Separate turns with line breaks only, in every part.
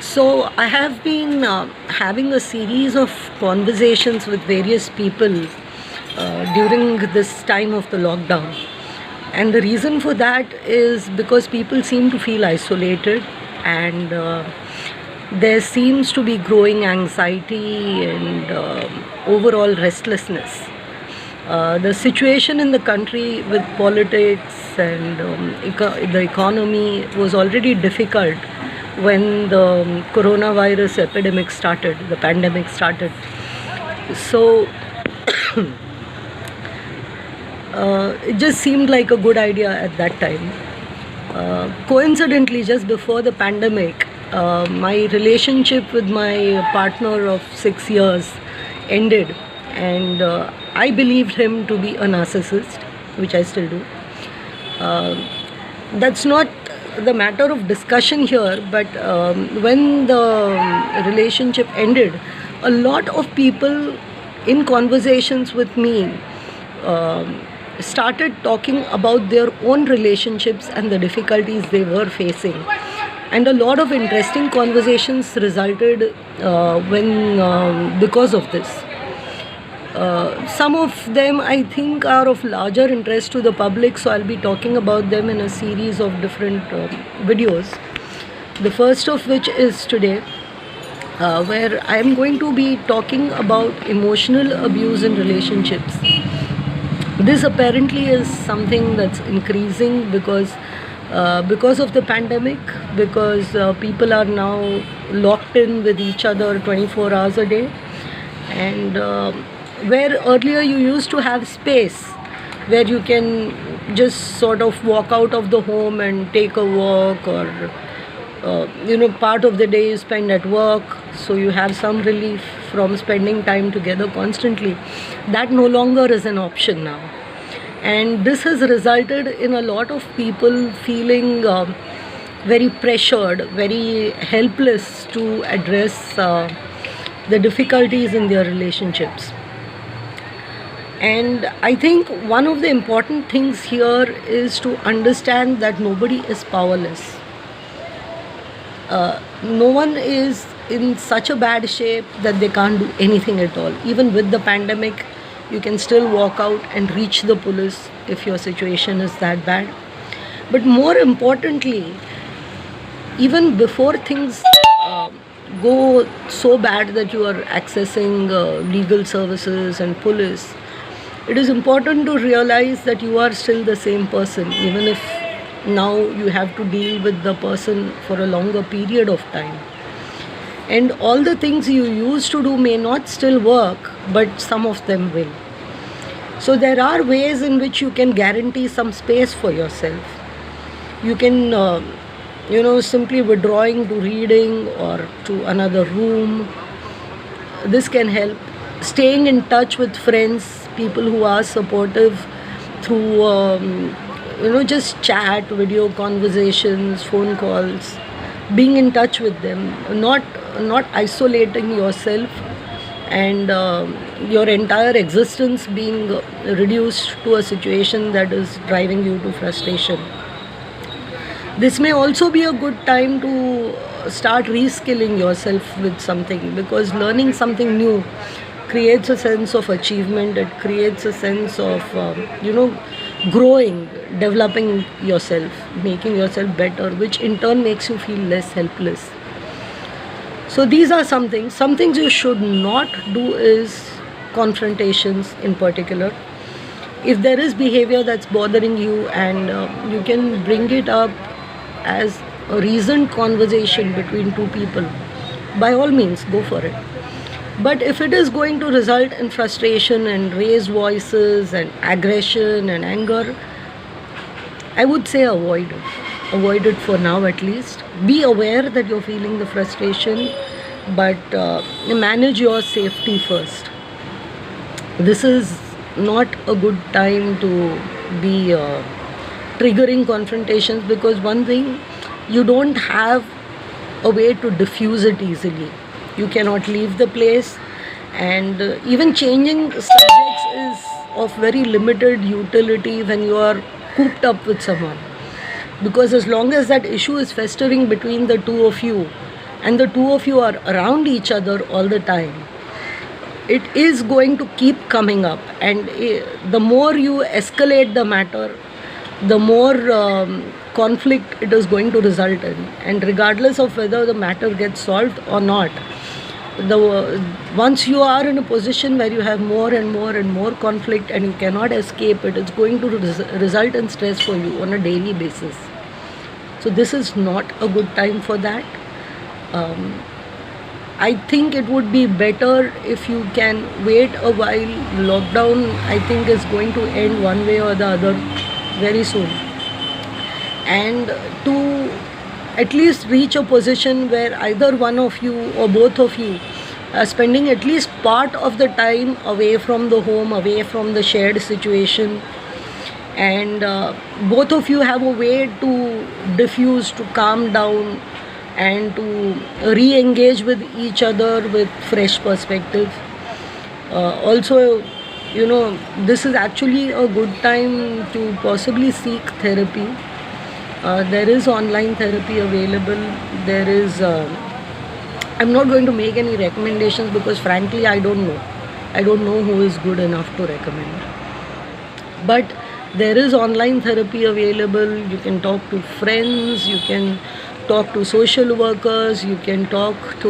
So, I have been having a series of conversations with various people during this time of the lockdown. And the reason for that is because people seem to feel isolated, and there seems to be growing anxiety and overall restlessness. The situation in the country with politics and the economy was already difficult when the coronavirus epidemic started, the pandemic started. So it just seemed like a good idea at that time. Coincidentally, just before the pandemic, my relationship with my partner of 6 years ended, and I believed him to be a narcissist, which I still do. That's not the matter of discussion here, but when the relationship ended, a lot of people in conversations with me started talking about their own relationships and the difficulties they were facing. And a lot of interesting conversations resulted because of this. Some of them I think are of larger interest to the public, so I'll be talking about them in a series of different videos. The first of which is today, where I'm going to be talking about emotional abuse in relationships. This apparently is something that's increasing because of the pandemic, because people are now locked in with each other 24 hours a day, and where earlier you used to have space where you can just sort of walk out of the home and take a walk, or part of the day you spend at work, so you have some relief from spending time together constantly. That no longer is an option now, and this has resulted in a lot of people feeling very pressured, very helpless to address the difficulties in their relationships. And I think one of the important things here is to understand that nobody is powerless. No one is in such a bad shape that they can't do anything at all. Even with the pandemic, you can still walk out and reach the police if your situation is that bad. But more importantly, even before things go so bad that you are accessing legal services and police, it is important to realize that you are still the same person, even if now you have to deal with the person for a longer period of time. And all the things you used to do may not still work, but some of them will. So there are ways in which you can guarantee some space for yourself. You can, simply withdrawing to reading or to another room. This can help. Staying in touch with friends, people who are supportive through, just chat, video conversations, phone calls, being in touch with them, not isolating yourself and your entire existence being reduced to a situation that is driving you to frustration. This may also be a good time to start reskilling yourself with something, because learning something new creates a sense of achievement. It creates a sense of growing, developing yourself, making yourself better, which in turn makes you feel less helpless. So these are some things. Some things you should not do is confrontations in particular. If there is behavior that's bothering you, and you can bring it up as a reasoned conversation between two people, by all means go for it. But if it is going to result in frustration and raised voices and aggression and anger, I would say avoid it. Avoid it for now at least. Be aware that you're feeling the frustration, but manage your safety first. This is not a good time to be triggering confrontations, because one thing, you don't have a way to diffuse it easily. You cannot leave the place, and even changing subjects is of very limited utility when you are cooped up with someone, because as long as that issue is festering between the two of you, and the two of you are around each other all the time, it is going to keep coming up. And the more you escalate the matter, the more conflict it is going to result in. And regardless of whether the matter gets solved or not, once you are in a position where you have more and more and more conflict and you cannot escape it, it's going to result in stress for you on a daily basis. So this is not a good time for that. I think it would be better if you can wait a while. Lockdown, I think, is going to end one way or the other very soon. And to at least reach a position where either one of you or both of you are spending at least part of the time away from the home, away from the shared situation, and both of you have a way to diffuse, to calm down, and to re-engage with each other with fresh perspective. Also, this is actually a good time to possibly seek therapy. There is online therapy available. There is I'm not going to make any recommendations because frankly I don't know who is good enough to recommend, but there is online therapy available. You can talk to friends, you can talk to social workers, you can talk to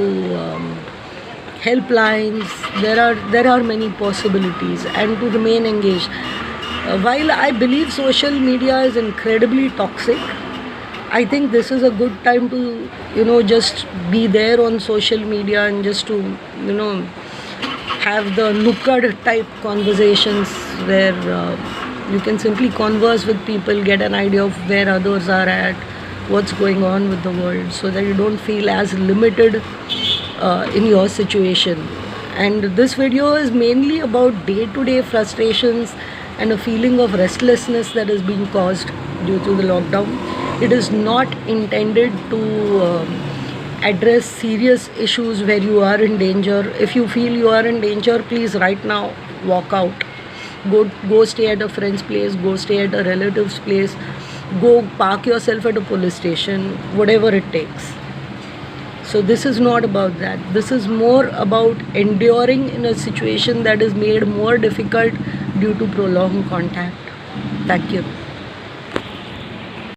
helplines. There are many possibilities, and to remain engaged. While I believe social media is incredibly toxic, I think this is a good time to just be there on social media and just to have the nukkad type conversations where you can simply converse with people, get an idea of where others are at, what's going on with the world, so that you don't feel as limited in your situation. And this video is mainly about day-to-day frustrations and a feeling of restlessness that is being caused due to the lockdown. It is not intended to address serious issues where you are in danger. If you feel you are in danger, please right now walk out. Go stay at a friend's place, go stay at a relative's place, go park yourself at a police station, whatever it takes. So this is not about that. This is more about enduring in a situation that is made more difficult due to prolonged contact. Thank you.